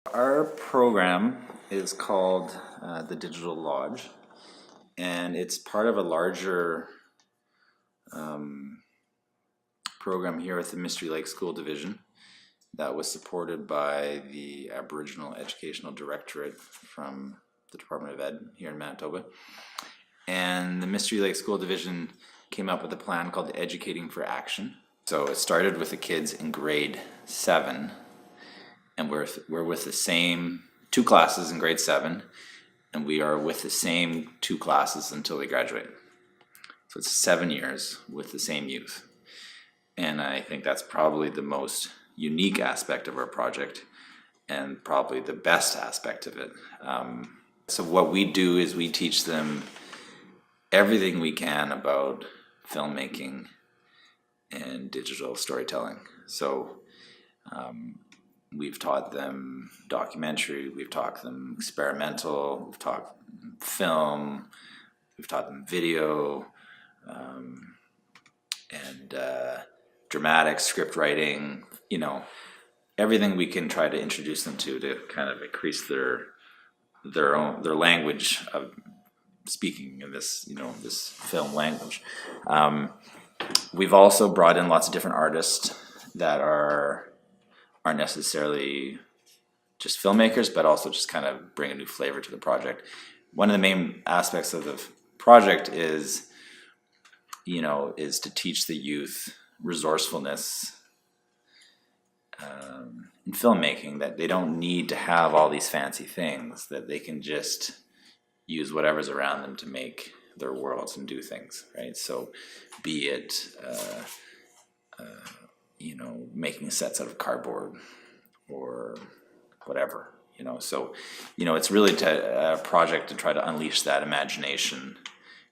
Our program is called the Digital Lodge, and it's part of a larger program here at the Mystery Lake School Division that was supported by the Aboriginal Educational Directorate from the Department of Ed here in Manitoba. And the Mystery Lake School Division came up with a plan called Educating for Action. So it started with the kids in grade 7, and we're with the same 2 classes in grade 7, and we are with the same 2 classes until they graduate. So it's 7 years with the same youth. And I think that's probably the most unique aspect of our project and probably the best aspect of it. So what we do is we teach them everything we can about filmmaking and digital storytelling. So we've taught them documentary, we've taught them experimental, we've taught film, we've taught them video, and dramatic script writing, everything we can try to introduce them to kind of increase their language of speaking in this this film language. We've also brought in lots of different artists that aren't necessarily just filmmakers, but also just kind of bring a new flavor to the project. One of the main aspects of the project is to teach the youth resourcefulness in filmmaking, that they don't need to have all these fancy things, that they can just use whatever's around them to make their worlds and do things, right? So be it making sets out of cardboard or whatever, so it's really a project to try to unleash that imagination,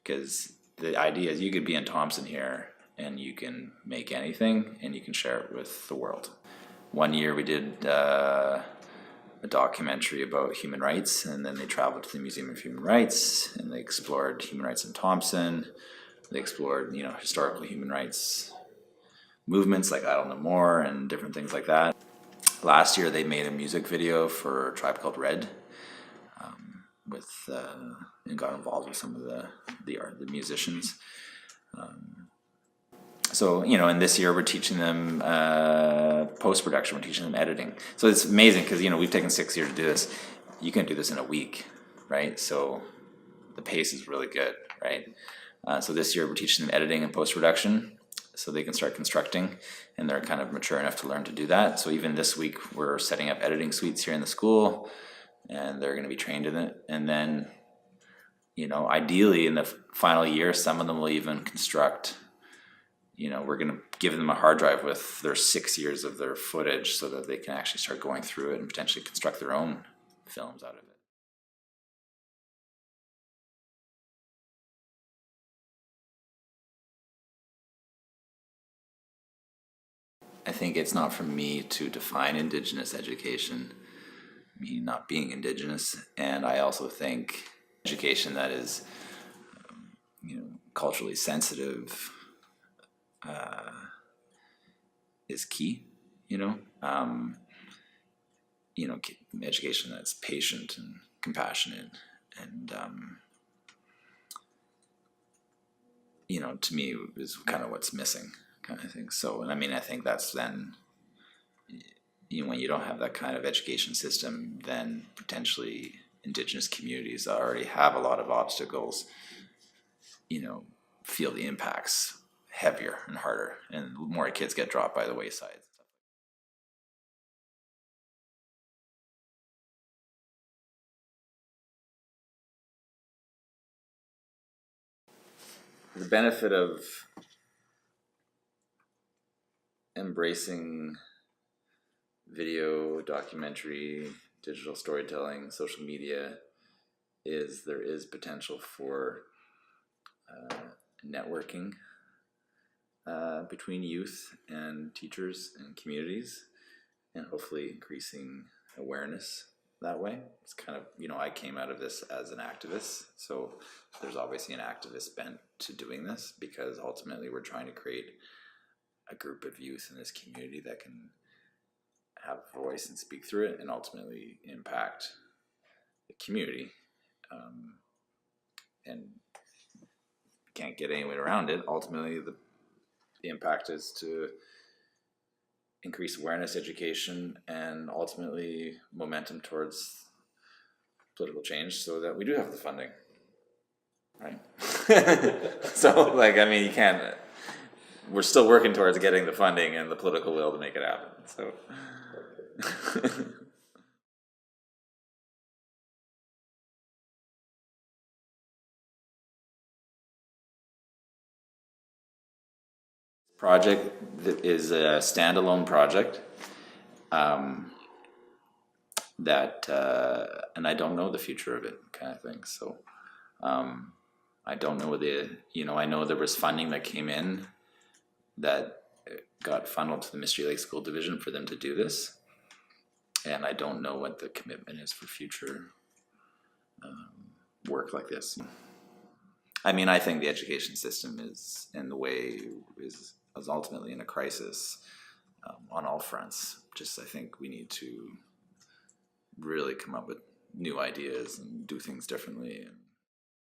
because the idea is you could be in Thompson here and you can make anything and you can share it with the world. One year we did a documentary about human rights, and then they traveled to the Museum of Human Rights and they explored human rights in Thompson. They explored historical human rights movements like Idle No More and different things like that. Last year they made a music video for a tribe called Red, and got involved with some of the musicians. So and this year we're teaching them post-production, we're teaching them editing. So it's amazing because we've taken 6 years to do this. You can do this in a week, right? So the pace is really good, right? So this year we're teaching them editing and post-production so they can start constructing, and they're kind of mature enough to learn to do that. So even this week we're setting up editing suites here in the school, and they're going to be trained in it. And then ideally in the final year, some of them will even construct. We're going to give them a hard drive with their 6 years of their footage so that they can actually start going through it and potentially construct their own films out of it. I think it's not for me to define Indigenous education, me not being Indigenous, and I also think education that is culturally sensitive is key. Education that's patient and compassionate, and to me is kind of what's missing, kind of thing. So, and I think that's then when you don't have that kind of education system, then potentially Indigenous communities that already have a lot of obstacles, feel the impacts heavier and harder, and more kids get dropped by the wayside. The benefit of embracing video, documentary, digital storytelling, social media is there is potential for networking between youth and teachers and communities, and hopefully increasing awareness that way. It's kind of, I came out of this as an activist, so there's obviously an activist bent to doing this, because ultimately we're trying to create a group of youth in this community that can have a voice and speak through it and ultimately impact the community. And can't get any way around it. Ultimately, the impact is to increase awareness, education, and ultimately momentum towards political change so that we do have the funding. Right? So, like, I mean, you can't, we're still working towards getting the funding and the political will to make it happen. So. Project that is a standalone project that and I don't know the future of it, kind of thing. So I don't know I know there was funding that came in that got funneled to the Mystery Lake School Division for them to do this, and I don't know what the commitment is for future work like this. I mean, I think the education system is in the way is ultimately in a crisis on all fronts. Just I think we need to really come up with new ideas and do things differently.